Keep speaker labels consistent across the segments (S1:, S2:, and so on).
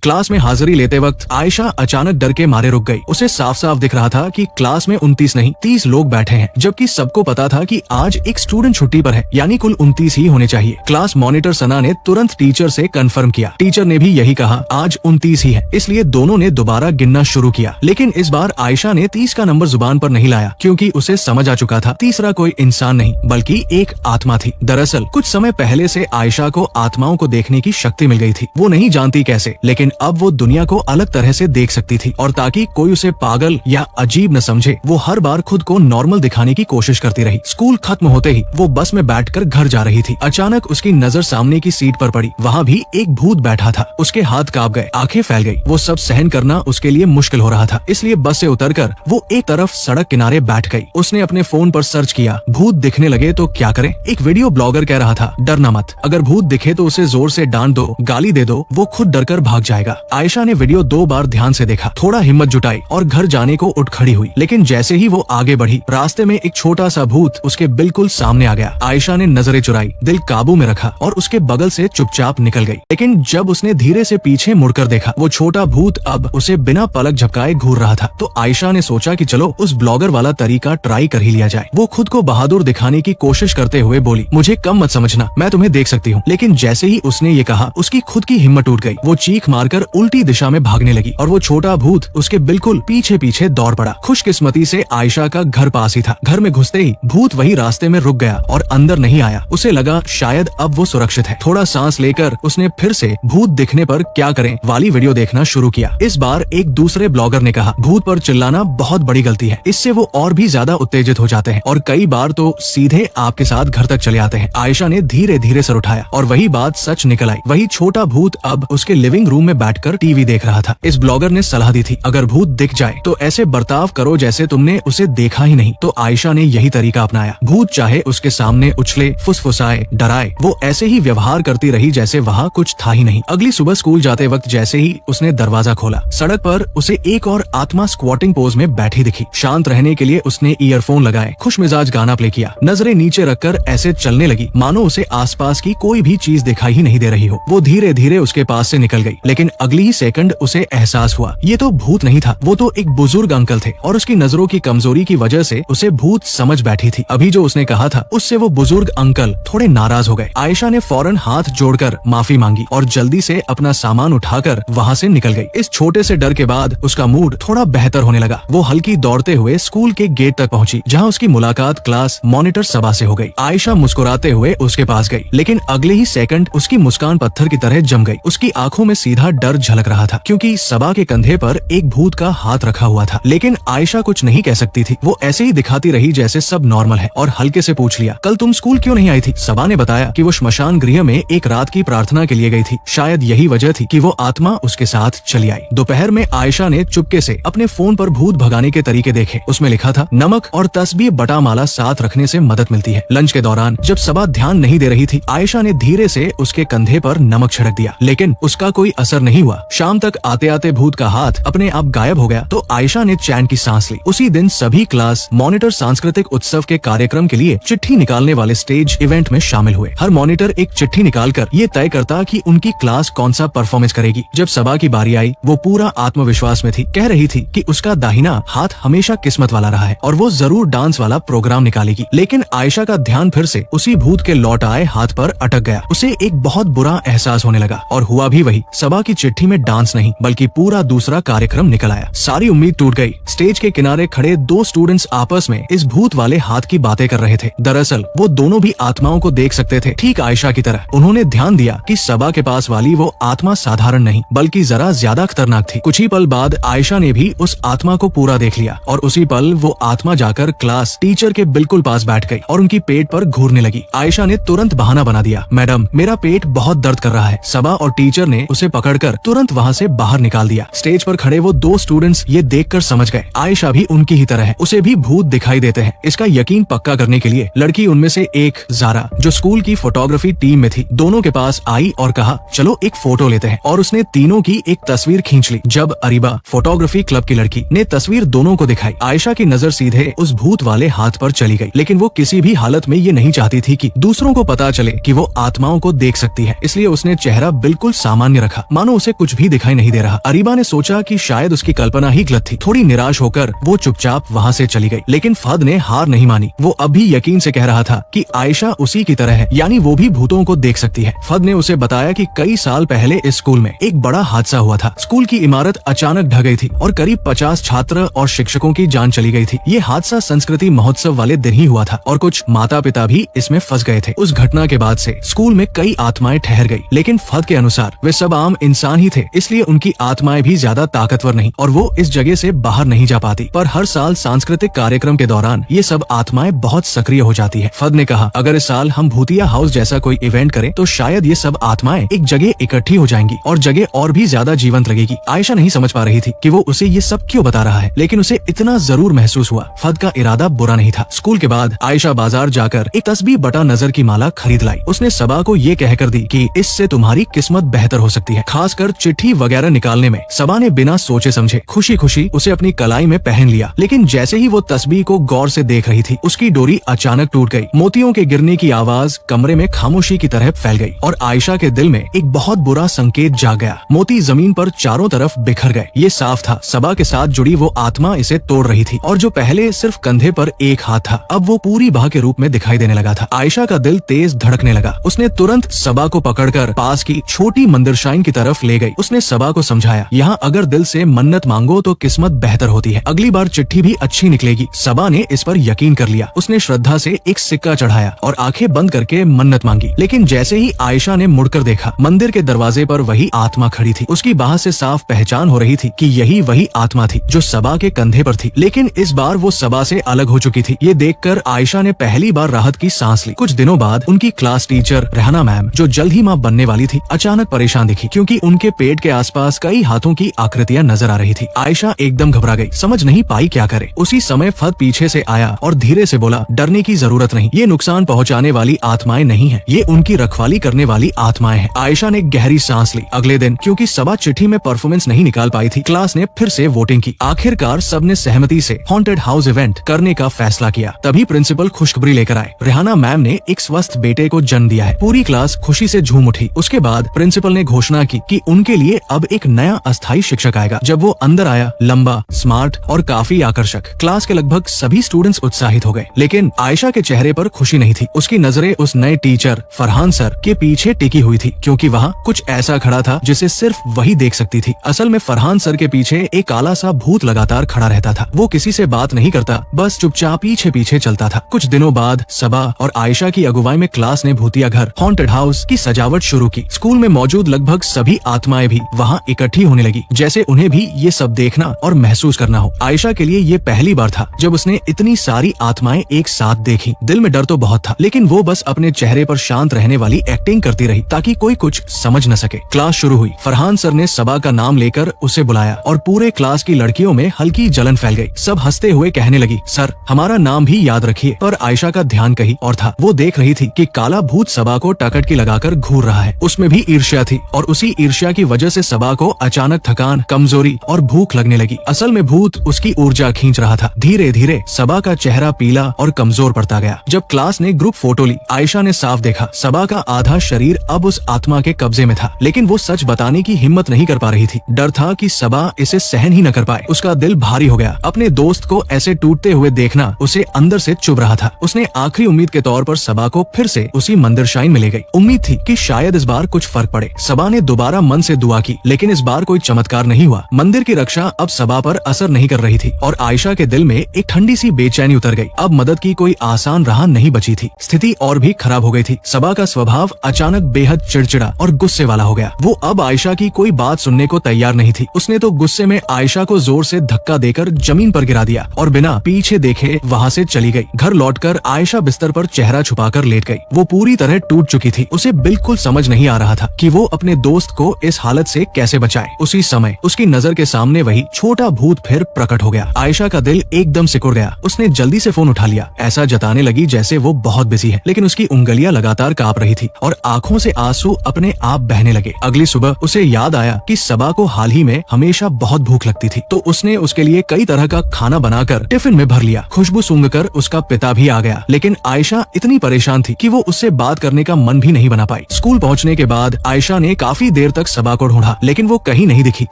S1: Class में हाजिरी लेते वक्त आयशा अचानक डर के मारे रुक गई। उसे साफ साफ दिख रहा था कि क्लास में 29 नहीं 30 लोग बैठे हैं, जबकि सबको पता था कि आज एक स्टूडेंट छुट्टी पर है, यानी कुल 29 ही होने चाहिए। क्लास मॉनिटर सना ने तुरंत टीचर से कंफर्म किया। टीचर ने भी यही कहा, आज 29 ही है, इसलिए दोनों ने दोबारा गिनना शुरू किया। लेकिन इस बार आयशा ने 30 का नंबर जुबान पर नहीं लाया, क्योंकि उसे समझ आ चुका था तीसरा कोई इंसान नहीं बल्कि एक आत्मा थी। दरअसल कुछ समय पहले से आयशा को आत्माओं को देखने की शक्ति मिल गई थी। वो नहीं जानती कैसे, लेकिन अब वो दुनिया को अलग तरह से देख सकती थी। और ताकि कोई उसे पागल या अजीब न समझे, वो हर बार खुद को नॉर्मल दिखाने की कोशिश करती रही। स्कूल खत्म होते ही वो बस में बैठकर घर जा रही थी। अचानक उसकी नजर सामने की सीट पर पड़ी। वहाँ भी एक भूत बैठा था। उसके हाथ कांप गए, आंखें फैल गई। वो सब सहन करना उसके लिए मुश्किल हो रहा था, इसलिए बस से उतरकर वो एक तरफ सड़क किनारे बैठ गई। उसने अपने फोन पर सर्च किया, भूत दिखने लगे तो क्या करें। एक वीडियो ब्लॉगर कह रहा था, डरना मत, अगर भूत दिखे तो उसे जोर से डांट दो, गाली दे दो, वो खुद डरकर भाग जाएगा। आयशा ने वीडियो 2 बार ध्यान से देखा, थोड़ा हिम्मत जुटाई और घर जाने को उठ खड़ी हुई। लेकिन जैसे ही वो आगे बढ़ी, रास्ते में एक छोटा सा भूत उसके बिल्कुल सामने आ गया। आयशा ने नजरें चुराई, दिल काबू में रखा और उसके बगल से चुपचाप निकल गई। लेकिन जब उसने धीरे से पीछे मुड़कर देखा, वो छोटा भूत अब उसे बिना पलक झपकाए घूर रहा था। तो आयशा ने सोचा कि चलो उस ब्लॉगर वाला तरीका ट्राई कर ही लिया जाए। वो खुद को बहादुर दिखाने की कोशिश करते हुए बोली, मुझे कम मत समझना, मैं तुम्हें देख सकती हूँ। लेकिन जैसे ही उसने ये कहा, उसकी खुद की हिम्मत टूट गई। वो चीख मारकर उल्टी दिशा में भागने लगी और वो छोटा भूत उसके बिल्कुल पीछे पीछे दौड़ पड़ा। खुशकिस्मती से आयशा का घर पास ही था। घर में घुसते ही भूत वही रास्ते में रुक गया और अंदर नहीं आया। उसे लगा शायद अब वो सुरक्षित है। थोड़ा सांस लेकर उसने फिर से भूत दिखने पर क्या करें वाली वीडियो देखना शुरू किया। इस बार एक दूसरे ब्लॉगर ने कहा, भूत पर चिल्लाना बहुत बड़ी गलती है, इससे वो और भी ज्यादा उत्तेजित हो जाते हैं और कई बार तो सीधे आपके साथ घर तक चले आते हैं। आयशा ने धीरे धीरे सर उठाया और वही बात सच निकल आई। वही छोटा भूत अब उसके लिविंग रूम में बैठकर टीवी देख रहा था। इस ब्लॉगर ने सलाह दी थी, अगर भूत दिख जाए तो ऐसे बर्ताव करो जैसे तुमने उसे देखा ही नहीं। तो आयशा ने यही तरीका अपनाया। भूत चाहे उसके सामने उछले, फुसफुसाए, डराए, वो ऐसे ही व्यवहार करती रही जैसे वहाँ कुछ था ही नहीं। अगली सुबह स्कूल जाते वक्त जैसे ही उसने दरवाजा खोला, सड़क पर उसे एक और आत्मा स्क्वाटिंग पोज में बैठी दिखी। शांत रहने के लिए उसने ईयरफोन लगाए, खुशमिजाज गाना प्ले किया, नजरें नीचे रखकर ऐसे चलने लगी मानो उसे आसपास की कोई भी चीज दिखाई ही नहीं दे रही हो। वो धीरे धीरे उसके पास से निकल गई, लेकिन अगली ही सेकंड उसे एहसास हुआ, ये तो भूत नहीं था, वो तो एक बुजुर्ग अंकल थे और उसकी नजरों की कमजोरी की वजह से उसे भूत समझ बैठी थी। अभी जो उसने कहा था उससे वो बुजुर्ग अंकल थोड़े नाराज हो गए। आयशा ने फौरन हाथ जोड़कर माफी मांगी और जल्दी से अपना सामान उठाकर वहाँ से निकल गई। इस छोटे से डर के बाद उसका मूड थोड़ा बेहतर होने लगा। वो हल्की दौड़ते हुए स्कूल के गेट तक पहुंची, जहाँ उसकी मुलाकात क्लास मॉनिटर सबा से हो गई। आयशा मुस्कुराते हुए उसके पास गई, लेकिन अगले ही सेकंड उसकी मुस्कान पत्थर की तरह जम गई। उसकी आंखों में सीधा डर झलक रहा था, क्योंकि सबा के कंधे पर एक भूत का हाथ रखा हुआ था। लेकिन आयशा कुछ नहीं कह सकती थी। वो ऐसे ही दिखाती रही जैसे सब नॉर्मल है और हल्के से पूछ लिया, कल तुम स्कूल क्यों नहीं आई थी? सबा ने बताया कि वो श्मशान गृह में एक रात की प्रार्थना के लिए गई थी। शायद यही वजह थी कि वो आत्मा उसके साथ चली आई। दोपहर में आयशा ने चुपके से अपने फोन पर भूत भगाने के तरीके देखे। उसमें लिखा था, नमक और तस्बीह बटा माला साथ रखने से मदद मिलती है। लंच के दौरान जब सबा ध्यान नहीं दे रही थी, आयशा ने धीरे से उसके कंधे पर नमक छिड़क दिया, लेकिन उसका कोई असर नहीं हुआ। शाम तक आते आते भूत का हाथ अपने आप गायब हो गया तो आयशा ने चैन की सांस ली। उसी दिन सभी क्लास मॉनिटर सांस्कृतिक उत्सव के कार्यक्रम के लिए चिट्ठी निकालने वाले स्टेज इवेंट में शामिल हुए। हर मॉनिटर एक चिट्ठी निकालकर ये तय करता कि उनकी क्लास कौन सा परफॉर्मेंस करेगी। जब सबा की बारी आई, वो पूरा आत्मविश्वास में थी। कह रही थी कि उसका दाहिना हाथ हमेशा किस्मत वाला रहा है और वो जरूर डांस वाला प्रोग्राम निकालेगी। लेकिन आयशा का ध्यान फिर से उसी भूत के लौट आए हाथ पर अटक गया। उसे एक बहुत बुरा एहसास होने लगा और हुआ भी वही। सबा की चिट्ठी में डांस नहीं बल्कि पूरा दूसरा कार्यक्रम निकल आया। सारी उम्मीद टूट गई। स्टेज के किनारे खड़े 2 स्टूडेंट्स आपस में इस भूत वाले हाथ की बातें कर रहे थे। दरअसल वो दोनों भी आत्माओं को देख सकते थे, ठीक आयशा की तरह। उन्होंने ध्यान दिया कि सबा के पास वाली वो आत्मा साधारण नहीं बल्कि जरा ज्यादा खतरनाक थी। कुछ ही पल बाद आयशा ने भी उस आत्मा को पूरा देख लिया और उसी पल वो आत्मा जाकर क्लास टीचर के बिल्कुल पास बैठ गई और उनकी पेट पर घूरने लगी। आयशा ने तुरंत बहाना बना दिया, मैडम मेरा पेट बहुत दर्द कर रहा है। सबा और टीचर ने उसे पकड़कर तुरंत वहाँ से बाहर निकाल दिया। स्टेज पर खड़े वो 2 स्टूडेंट्स ये देखकर समझ गए आयशा भी उनकी ही तरह है, उसे भी भूत दिखाई देते हैं। इसका यकीन पक्का करने के लिए लड़की उनमें से एक जारा, जो स्कूल की फोटोग्राफी टीम में थी, दोनों के पास आई और कहा, चलो एक फोटो लेते हैं। और उसने तीनों की एक तस्वीर खींच ली। जब अरीबा, फोटोग्राफी क्लब की लड़की, ने तस्वीर दोनों को दिखाई, आयशा की नजर सीधे उस भूत वाले हाथ पर चली गई। लेकिन वो किसी भी हालत में ये नहीं चाहती थी कि दूसरों को पता चले कि वो आत्माओं को देख सकती है, इसलिए उसने चेहरा बिल्कुल सामान्य रखा, मानो मानो उसे कुछ भी दिखाई नहीं दे रहा। अरीबा ने सोचा कि शायद उसकी कल्पना ही गलत थी। थोड़ी निराश होकर वो चुपचाप वहाँ से चली गई, लेकिन फहद ने हार नहीं मानी। वो अब भी यकीन से कह रहा था कि आयशा उसी की तरह है, यानी वो भी भूतों को देख सकती है। फहद ने उसे बताया कि कई साल पहले इस स्कूल में एक बड़ा हादसा हुआ था। स्कूल की इमारत अचानक ढह गई थी और करीब 50 छात्र और शिक्षकों की जान चली गई थी। ये हादसा संस्कृति महोत्सव वाले दिन ही हुआ था और कुछ माता पिता भी इसमें फंस गए थे। उस घटना के बाद से स्कूल में कई आत्माएं ठहर गई, लेकिन फहद के अनुसार वे सब आम इंसान ही थे, इसलिए उनकी आत्माएं भी ज्यादा ताकतवर नहीं और वो इस जगह से बाहर नहीं जा पाती। पर हर साल सांस्कृतिक कार्यक्रम के दौरान ये सब आत्माएं बहुत सक्रिय हो जाती है। फहद ने कहा, अगर इस साल हम भूतिया हाउस जैसा कोई इवेंट करें तो शायद ये सब आत्माएं एक जगह इकट्ठी हो जाएंगी और जगह और भी ज्यादा जीवंत लगेगी। आयशा नहीं समझ पा रही थी कि वो उसे ये सब क्यों बता रहा है, लेकिन उसे इतना जरूर महसूस हुआ। फहद का इरादा बुरा नहीं था। स्कूल के बाद आयशा बाजार जाकर एक तस्बीह बटा नजर की माला खरीद लाई। उसने सबा को ये कहकर दी कि इससे तुम्हारी किस्मत बेहतर हो सकती है, खासकर चिट्ठी वगैरह निकालने में। सबा ने बिना सोचे समझे खुशी खुशी उसे अपनी कलाई में पहन लिया, लेकिन जैसे ही वो तस्बीह को गौर से देख रही थी, उसकी डोरी अचानक टूट गई। मोतियों के गिरने की आवाज कमरे में खामोशी की तरह फैल गई और आयशा के दिल में एक बहुत बुरा संकेत जाग गया। मोती जमीन पर चारों तरफ बिखर गए। ये साफ था सबा के साथ जुड़ी वो आत्मा इसे तोड़ रही थी और जो पहले सिर्फ कंधे पर एक हाथ था, अब वो पूरी बाह के रूप में दिखाई देने लगा था। आयशा का दिल तेज धड़कने लगा। उसने तुरंत सबा को पकड़कर पास की छोटी मंदिरशाइन की तरफ ले गई। उसने सबा को समझाया, यहाँ अगर दिल से मन्नत मांगो तो किस्मत बेहतर होती है, अगली बार चिट्ठी भी अच्छी निकलेगी। सबा ने इस पर यकीन कर लिया। उसने श्रद्धा से एक सिक्का चढ़ाया और आंखें बंद करके मन्नत मांगी, लेकिन जैसे ही आयशा ने मुड़कर देखा, मंदिर के दरवाजे पर वही आत्मा खड़ी थी। उसकी बाह से साफ पहचान हो रही थी कि यही वही आत्मा थी जो सबा के कंधे पर थी, लेकिन इस बार वो सबा से अलग हो चुकी थी। ये देखकर आयशा ने पहली बार राहत की सांस ली। कुछ दिनों बाद उनकी क्लास टीचर रेहाना मैम, जो जल्द ही माँ बनने वाली थी, अचानक परेशान दिखी क्योंकि उनके पेट के आसपास कई हाथों की आकृतियां नजर आ रही थी। आयशा एकदम घबरा गई, समझ नहीं पाई क्या करे। उसी समय फहद पीछे से आया और धीरे से बोला, डरने की जरूरत नहीं, ये नुकसान पहुँचाने वाली आत्माएं नहीं है, ये उनकी रखवाली करने वाली आत्माएं हैं। आयशा ने गहरी सांस ली। अगले दिन क्योंकि सबा चिट्ठी में परफॉर्मेंस नहीं निकाल पाई थी, क्लास ने फिर से वोटिंग की। आखिरकार सबने सहमति से हॉन्टेड हाउस इवेंट करने का फैसला किया। तभी प्रिंसिपल खुशखबरी लेकर आए, रेहाना मैम ने एक स्वस्थ बेटे को जन्म दिया है। पूरी क्लास खुशी से झूम उठी। उसके बाद प्रिंसिपल ने घोषणा की कि उनके लिए अब एक नया अस्थायी शिक्षक आएगा। जब वो अंदर आया, लंबा, स्मार्ट और काफी आकर्षक, क्लास के लगभग सभी स्टूडेंट्स उत्साहित हो गए, लेकिन आयशा के चेहरे पर खुशी नहीं थी। उसकी नजरें उस नए टीचर फरहान सर के पीछे टिकी हुई थी, क्योंकि वहाँ कुछ ऐसा खड़ा था जिसे सिर्फ वही देख सकती थी। असल में फरहान सर के पीछे एक काला सा भूत लगातार खड़ा रहता था। वो किसी से बात नहीं करता, बस चुपचाप पीछे पीछे चलता था। कुछ दिनों बाद सबा और आयशा की अगुवाई में क्लास ने भूतिया घर हॉन्टेड हाउस की सजावट शुरू की। स्कूल में मौजूद लगभग सभी आत्माएं भी वहाँ इकट्ठी होने लगी, जैसे उन्हें भी ये सब देखना और महसूस करना हो। आयशा के लिए ये पहली बार था जब उसने इतनी सारी आत्माएं एक साथ देखी। दिल में डर तो बहुत था, लेकिन वो बस अपने चेहरे पर शांत रहने वाली एक्टिंग करती रही ताकि कोई कुछ समझ न सके। क्लास शुरू हुई। फरहान सर ने सबा का नाम लेकर उसे बुलाया और पूरे क्लास की लड़कियों में हल्की जलन फैल गई। सब हंसते हुए कहने लगी, सर हमारा नाम भी याद रखिए। पर आयशा का ध्यान कहीं और था। वो देख रही थी कि काला भूत सबा को टकटकी लगाकर घूर रहा है। उसमें भी ईर्ष्या थी और उसी ईर्ष्या की वजह से सबा को अचानक थकान, कमजोरी और भूख लगने लगी। असल में भूत उसकी ऊर्जा खींच रहा था। धीरे धीरे सबा का चेहरा पीला और कमजोर पड़ता गया। जब क्लास ने ग्रुप फोटो ली, आयशा ने साफ देखा सबा का आधा शरीर अब उस आत्मा के कब्जे में था, लेकिन वो सच बताने की हिम्मत नहीं कर पा रही थी। डर था कि सबा इसे सहन ही न कर पाए। उसका दिल भारी हो गया। अपने दोस्त को ऐसे टूटते हुए देखना उसे अंदर से चुभ रहा था। उसने आखिरी उम्मीद के तौर पर सबा को फिर से उसी मंदिरशाइन में ले गई। उम्मीद थी कि शायद इस बार कुछ फर्क पड़े। सबा ने दोबारा मन से दुआ की, लेकिन इस बार कोई चमत्कार नहीं हुआ। मंदिर की रक्षा अब सबा पर असर नहीं कर रही थी और आयशा के दिल में एक ठंडी सी बेचैनी उतर गई। अब मदद की कोई आसान राह नहीं बची थी। स्थिति और भी खराब हो गई थी। सबा का स्वभाव अचानक बेहद चिड़चिड़ा और गुस्से वाला हो गया। वो अब आयशा की कोई बात सुनने को तैयार नहीं थी। उसने तो गुस्से में आयशा को जोर से धक्का देकर जमीन पर गिरा दिया और बिना पीछे देखे वहाँ से चली गई। घर लौटकर आयशा बिस्तर पर चेहरा छुपाकर लेट गई। वो पूरी तरह टूट चुकी थी। उसे बिल्कुल समझ नहीं आ रहा था कि वो अपने दोस्त को इस हालत से कैसे बचाए। उसी समय उसकी नजर के सामने वही छोटा भूत फिर प्रकट हो गया। आयशा का दिल एकदम सिकुड़ गया। उसने जल्दी से फोन उठा लिया, ऐसा जताने लगी जैसे वो बहुत बिजी है, लेकिन उसकी उंगलियां लगातार कांप रही थी और आंखों से आंसू अपने आप बहने लगे। अगली सुबह उसे याद आया कि सबा को हाल ही में हमेशा बहुत भूख लगती थी, तो उसने उसके लिए कई तरह का खाना बनाकर टिफिन में भर लिया। खुशबू सूंघकर उसका पिता भी आ गया, लेकिन आयशा इतनी परेशान थी कि वो उससे बात करने का मन भी नहीं बना पाई। स्कूल पहुंचने के बाद आयशा ने काफी देर तक सबा को ढूंढा, लेकिन वो कहीं नहीं दिखी।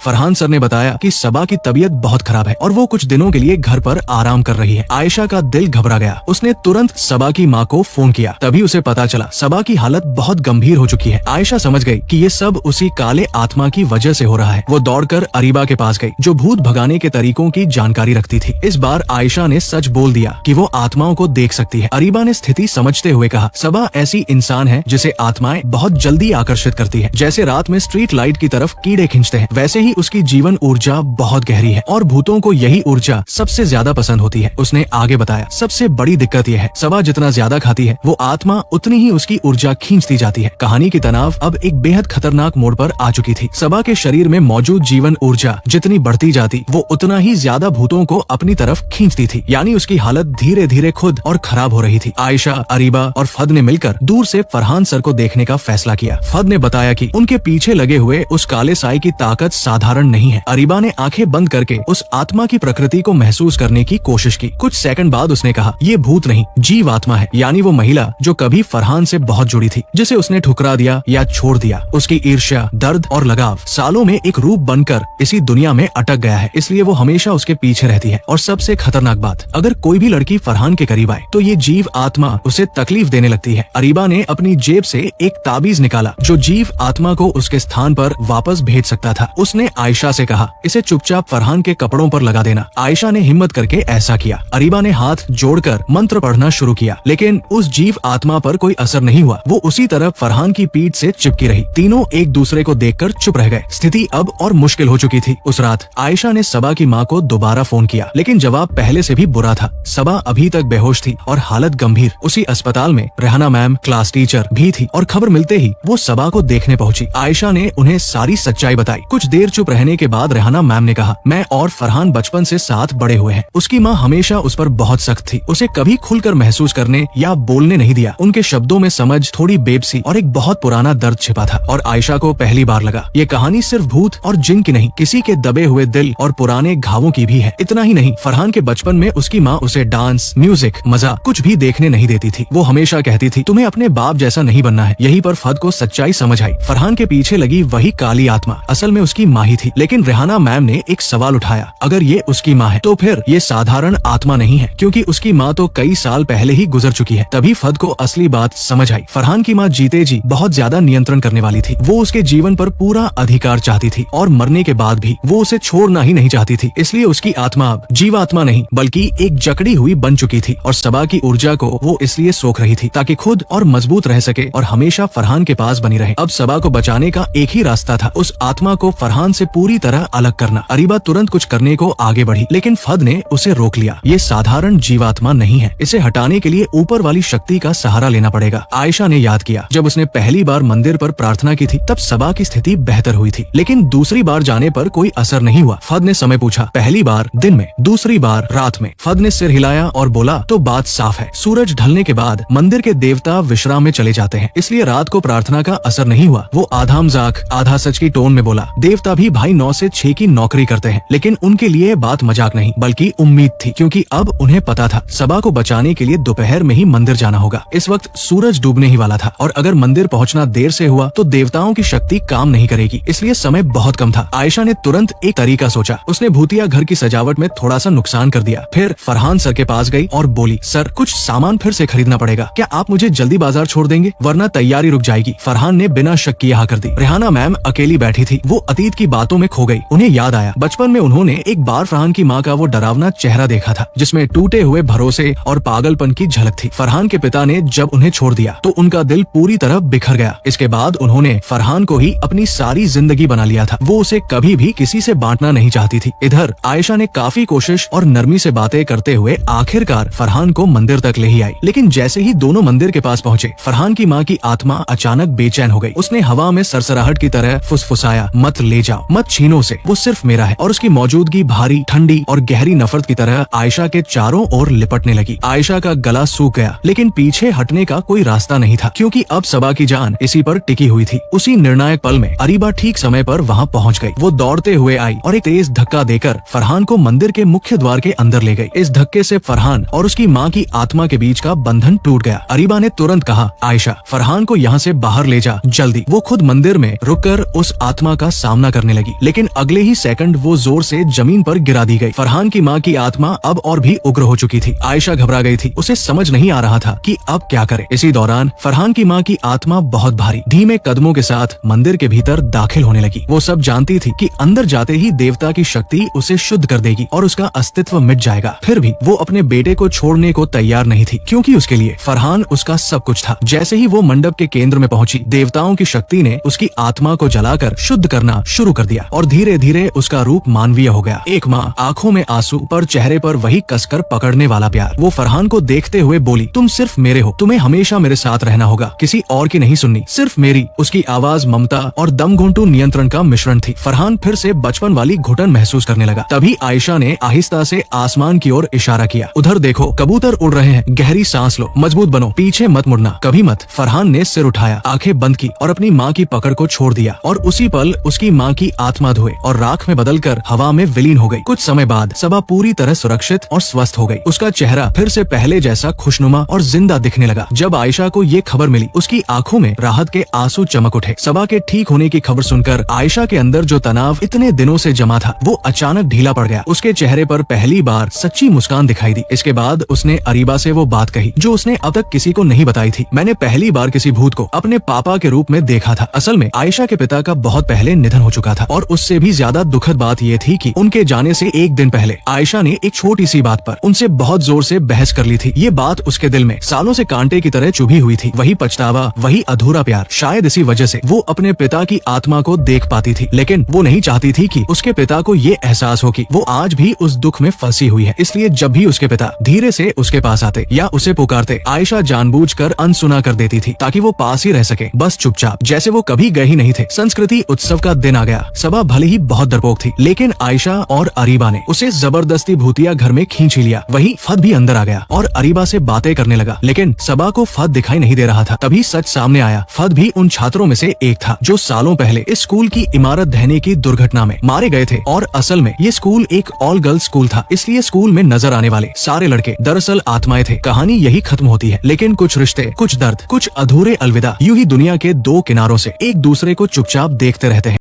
S1: फरहान सर ने बताया कि सबा की तबीयत बहुत खराब है और वो कुछ दिनों के लिए घर पर आराम कर रही है। आयशा का दिल घबरा गया। उसने तुरंत सबा की माँ को फोन किया। तभी उसे पता चला सबा की हालत बहुत गंभीर हो चुकी है। आयशा समझ गई कि ये सब उसी काले आत्मा की वजह से हो रहा है। वो दौड़कर अरीबा के पास गई, जो भूत भगाने के तरीकों की जानकारी रखती थी। इस बार आयशा ने सच बोल दिया कि वो आत्माओं को देख सकती है। अरीबा ने स्थिति समझते हुए कहा, सबा ऐसी इंसान है जिसे आत्माएं बहुत जल्दी आकर्षित करती है। जैसे रात में स्ट्रीट लाइट की तरफ कीड़े खींचते हैं, वैसे ही उसकी जीवन ऊर्जा बहुत गहरी है और भूतों को यही ऊर्जा सबसे ज्यादा पसंद होती है। उसने आगे बताया, सबसे बड़ी दिक्कत यह है, सबा जितना ज्यादा खाती है वो आत्मा उतनी ही उसकी ऊर्जा खींचती जाती है। कहानी की तनाव अब एक बेहद खतरनाक मोड़ पर आ चुकी थी। सबा के शरीर में मौजूद जीवन ऊर्जा जितनी बढ़ती जाती, वो उतना ही ज्यादा भूतों को अपनी तरफ खींचती थी। यानी उसकी हालत धीरे धीरे खुद और खराब हो रही थी। आयशा, अरीबा और फद ने मिलकर दूर से फरहान सर को देखने का फैसला किया। फद ने बताया कि उनके पीछे लगे हुए उस काले साई की ताकत साधारण नहीं है। अरीबा ने आंखें बंद करके उस आत्मा की प्रकृति को महसूस करने की कोशिश की। कुछ सेकंड बाद उसने कहा, ये भूत नहीं, जीव आत्मा है। यानी वो महिला जो कभी फरहान से बहुत जुड़ी थी, जिसे उसने ठुकरा दिया या छोड़ दिया। उसकी ईर्ष्या, दर्द और लगाव सालों में एक रूप बनकर इसी दुनिया में अटक गया है, इसलिए वो हमेशा उसके पीछे रहती है। और सबसे खतरनाक बात, अगर कोई भी लड़की फरहान के करीब आए तो ये जीव आत्मा उसे तकलीफ देने लगती है। अरीबा ने अपनी जेब से एक ताबीज निकाला जो जीव आत्मा को उसके स्थान पर वापस भेज सकता था। उसने आयशा से कहा, इसे चुपचाप फरहान के कपड़ों पर लगा देना। आयशा ने हिम्मत करके ऐसा किया। अरीबा ने हाथ जोड़कर मंत्र पढ़ना शुरू किया, लेकिन उस जीव आत्मा पर कोई असर नहीं हुआ। वो उसी तरह फरहान की पीठ से चिपकी रही। तीनों एक दूसरे को देखकर चुप रह गए। स्थिति अब और मुश्किल हो चुकी थी। उस रात आयशा ने सबा की माँ को दोबारा फोन किया, लेकिन जवाब पहले से भी बुरा था। सबा अभी तक बेहोश थी और हालत गंभीर। उसी अस्पताल में रेहाना मैम, क्लास टीचर भी थी और खबर मिलते ही वो सबा को देखने पहुंची। आयशा ने उन्हें सारी सच्चाई बताई। कुछ देर चुप रहने के बाद रेहाना मैम ने कहा, मैं और फरहान बचपन से साथ बड़े हुए हैं। उसकी माँ हमेशा उस पर बहुत सख्त थी, उसे कभी खुलकर महसूस करने या बोलने नहीं दिया। उनके शब्दों में समझ, थोड़ी बेबसी और एक बहुत पुराना दर्द छिपा था। और आयशा को पहली बार लगा ये कहानी सिर्फ भूत और जिन की नहीं, किसी के दबे हुए दिल और पुराने घावों की भी है। इतना ही नहीं, फरहान के बचपन में उसकी माँ उसे डांस, म्यूजिक, मजा कुछ भी देखने नहीं देती थी। वो हमेशा कहती थी, तुम्हें अपने बाप जैसा नहीं बनना है। यहीं पर फद को सच्चाई समझ आई। फरहान के पीछे लगी वही काली आत्मा असल में उसकी माँ ही थी। लेकिन रेहाना मैम ने एक सवाल उठाया, अगर ये उसकी माँ है तो फिर ये साधारण आत्मा नहीं है, क्योंकि उसकी माँ तो कई साल पहले ही गुजर चुकी है। तभी फद को असली बात समझ आई। फरहान की माँ जीते जी बहुत ज्यादा नियंत्रण करने वाली थी। वो उसके जीवन पर पूरा अधिकार चाहती थी और मरने के बाद भी वो उसे छोड़ना ही नहीं चाहती थी। इसलिए उसकी आत्मा अब जीवात्मा नहीं बल्कि एक जकड़ी हुई बन चुकी थी और सबा की ऊर्जा को वो इसलिए सोख रही थी ताकि खुद और मजबूत रह सके और हमेशा फरहान के पास बनी रहे। अब सबा को बचाने का एक ही रास्ता था, उस आत्मा को फरहान से पूरी तरह अलग करना। अरीबा तुरंत कुछ करने को आगे बढ़ी, लेकिन फद ने उसे रोक लिया। ये साधारण जीवात्मा नहीं है, इसे हटाने के लिए ऊपर वाली शक्ति का सहारा लेना पड़ेगा। आयशा ने याद किया, जब उसने पहली बार मंदिर पर प्रार्थना की थी तब सबा की स्थिति बेहतर हुई थी, लेकिन दूसरी बार जाने पर कोई असर नहीं हुआ। फद ने समय पूछा, पहली बार दिन में, दूसरी बार रात में। फद ने सिर हिलाया और बोला, तो बात साफ है। सूरज ढलने के बाद मंदिर के देवता विश्राम में चले जाते हैं, इसलिए रात को प्रार्थना का असर नहीं हुआ। वो आधा मजाक आधा सच की टोन में बोला, देवता भी भाई 9 से 6 की नौकरी करते हैं, लेकिन उनके लिए बात मजाक नहीं बल्कि उम्मीद थी, क्योंकि अब उन्हें पता था सबा को बचाने के लिए दोपहर में ही मंदिर जाना होगा। इस वक्त सूरज डूबने ही वाला था और अगर मंदिर पहुंचना देर से हुआ तो देवताओं की शक्ति काम नहीं करेगी, इसलिए समय बहुत कम था। आयशा ने तुरंत एक तरीका सोचा। उसने भूतिया घर की सजावट में थोड़ा सा नुकसान कर दिया। फिर फरहान सर के पास गई और बोली, सर कुछ सामान फिर से खरीदना पड़ेगा, क्या आप मुझे जल्दी बाजार छोड़ देंगे, वरना तैयारी रुक जाएगी। फरहान ने बिना शक किए हाँ कर दी। रेहाना मैम अकेली बैठी थी, वो अतीत की बातों में खो गई। उन्हें याद आया बचपन में उन्होंने एक बार फरहान की माँ का वो डरावना चेहरा देखा था जिसमें टूटे हुए भरोसे और पागलपन की झलक थी। फरहान के पिता ने जब उन्हें छोड़ दिया तो उनका दिल पूरी तरह बिखर गया। इसके बाद उन्होंने फरहान को ही अपनी सारी जिंदगी बना लिया था। वो उसे कभी भी किसी से बांटना नहीं चाहती थी। इधर आयशा ने काफी कोशिश और नरमी से बातें करते हुए आखिरकार फरहान को मंदिर तक ले ही आई, लेकिन जैसे ही दोनों मंदिर के पास पहुँचे फरहान की माँ की आत्मा अचानक बेचैन हो गई। उसने हवा में सरसराहट की तरह फुसफुसाया, मत ले जाओ, मत छीनो से, वो सिर्फ मेरा है। और उसकी मौजूदगी भारी, ठंडी और गहरी नफरत की तरह आयशा के चारों ओर लिपटने लगी। आयशा का गला सूख गया, लेकिन पीछे हटने का कोई रास्ता नहीं था, क्योंकि अब सबा की जान इसी पर टिकी हुई थी। उसी निर्णायक पल में अरीबा ठीक समय पर वहाँ पहुँच गई। वो दौड़ते हुए आई और एक तेज धक्का देकर फरहान को मंदिर के मुख्य द्वार के अंदर ले गई। इस धक्के से फरहान और उसकी माँ की आत्मा के बीच का बंधन टूट गया। अरीबा ने तुरंत कहा, आयशा फरहान को यहाँ से बाहर ले जा जल्दी। वो खुद मंदिर में रुककर उस आत्मा का सामना करने लगी, लेकिन अगले ही सेकंड वो जोर से जमीन पर गिरा दी गई। फरहान की माँ की आत्मा अब और भी उग्र हो चुकी थी। आयशा घबरा गई थी, उसे समझ नहीं आ रहा था कि अब क्या करे। इसी दौरान फरहान की माँ की आत्मा बहुत भारी धीमे कदमों के साथ मंदिर के भीतर दाखिल होने लगी। वो सब जानती थी कि अंदर जाते ही देवता की शक्ति उसे शुद्ध कर देगी और उसका अस्तित्व मिट जाएगा। फिर भी वो अपने बेटे को छोड़ने को तैयार नहीं थी, क्योंकि उसके लिए फरहान उसका सब कुछ था। जैसे ही वो मंडप के केंद्र में पहुंची, देवताओं की शक्ति ने उसकी आत्मा को जलाकर शुद्ध करना शुरू कर दिया और धीरे धीरे उसका रूप मानवीय हो गया। एक माँ, आंखों में आंसू पर चेहरे पर वही कसकर पकड़ने वाला प्यार। वो फरहान को देखते हुए बोली, तुम सिर्फ मेरे हो, तुम्हें हमेशा मेरे साथ रहना होगा, किसी और की नहीं सुननी, सिर्फ मेरी। उसकी आवाज ममता और दमघुंटू नियंत्रण का मिश्रण थी। फरहान फिर से बचपन वाली घुटन महसूस करने लगा। तभी आयशा ने आहिस्ता से आसमान की ओर इशारा किया, उधर देखो, कबूतर उड़ रहे हैं, गहरी सांस लो, मजबूत बनो, पीछे मत मुड़ना, कभी मत। फरहान ने सिर उठाया, आंखें बंद की और अपनी माँ की पकड़ को छोड़ दिया और उसी पल उसकी माँ की आत्मा धोए और राख में बदलकर हवा में विलीन हो गई। कुछ समय बाद सबा पूरी तरह सुरक्षित और स्वस्थ हो गई। उसका चेहरा फिर से पहले जैसा खुशनुमा और जिंदा दिखने लगा। जब आयशा को ये खबर मिली, उसकी आंखों में राहत के आंसू चमक उठे। सबा के ठीक होने की खबर सुनकर आयशा के अंदर जो तनाव इतने दिनों से जमा था, वो अचानक ढीला पड़ गया। उसके चेहरे पर पहली बार सच्ची मुस्कान दिखाई दी। इसके बाद उसने अरीबा से वो बात कही जो उसने अब तक किसी को नहीं बताई थी। मैंने पहली बार किसी भूत को अपने पापा के रूप में देखा था। असल में आयशा के पिता का बहुत पहले निधन हो चुका था और उससे भी ज्यादा दुखद बात ये थी कि उनके जाने से एक दिन पहले आयशा ने एक छोटी सी बात पर उनसे बहुत जोर से बहस कर ली थी। ये बात उसके दिल में सालों से कांटे की तरह चुभी हुई थी। वही पछतावा, वही अधूरा प्यार। शायद इसी वजह से वो अपने पिता की आत्मा को देख पाती थी, लेकिन वो नहीं चाहती थी कि उसके पिता को ये एहसास हो कि वो आज भी उस दुख में फंसी हुई है। इसलिए जब भी उसके पिता धीरे से उसके पास आते या उसे पुकारते, आयशा जानबूझकर अनसुना कर देती थी ताकि वो पास ही रह सके, बस चुपचाप, जैसे वो कभी गए ही नहीं थे। संस्कृति उत्सव का दिन आ गया। सबा भले ही बहुत डरपोक थी, लेकिन आयशा और अरीबा ने उसे जबरदस्ती भूतिया घर में खींच ही लिया। वही फद भी अंदर आ गया और अरीबा से बातें करने लगा, लेकिन सबा को फद दिखाई नहीं दे रहा था। तभी सच सामने आया। फद भी उन छात्रों में से एक था जो सालों पहले इस स्कूल की इमारत ढहने की दुर्घटना में मारे गए थे। और असल में ये स्कूल एक ऑल गर्ल्स स्कूल था, इसलिए स्कूल में नजर आने वाले सारे लड़के दरअसल आत्माएं थे। कहानी यही खत्म होती है, लेकिन कुछ रिश्ते, कुछ दर्द, कुछ अधूरे अलविदा यूं ही दुनिया के दो किनारों से एक दूसरे को चुपचाप देखते रहते हैं।